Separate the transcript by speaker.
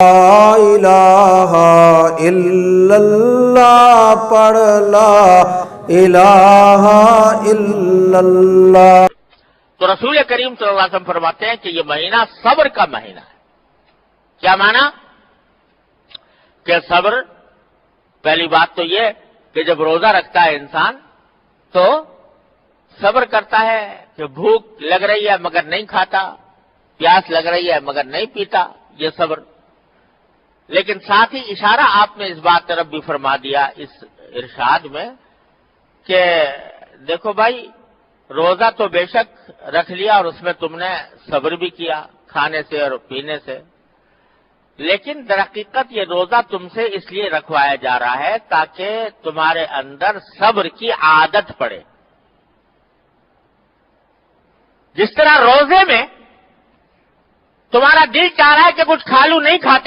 Speaker 1: لا الہ الا اللہ پڑھ لا الہ الا اللہ۔
Speaker 2: تو رسول کریم صلی اللہ علیہ وسلم فرماتے ہیں کہ یہ مہینہ صبر کا مہینہ ہے۔ کیا معنی؟ کہ صبر، پہلی بات تو یہ کہ جب روزہ رکھتا ہے انسان تو صبر کرتا ہے کہ بھوک لگ رہی ہے مگر نہیں کھاتا، پیاس لگ رہی ہے مگر نہیں پیتا، یہ صبر۔ لیکن ساتھ ہی اشارہ آپ نے اس بات طرف بھی فرما دیا اس ارشاد میں کہ دیکھو بھائی، روزہ تو بے شک رکھ لیا اور اس میں تم نے صبر بھی کیا کھانے سے اور پینے سے، لیکن در حقیقت یہ روزہ تم سے اس لیے رکھوایا جا رہا ہے تاکہ تمہارے اندر صبر کی عادت پڑے۔ جس طرح روزے میں تمہارا دل چاہ رہا ہے کہ کچھ کھا لوں، نہیں کھاتے،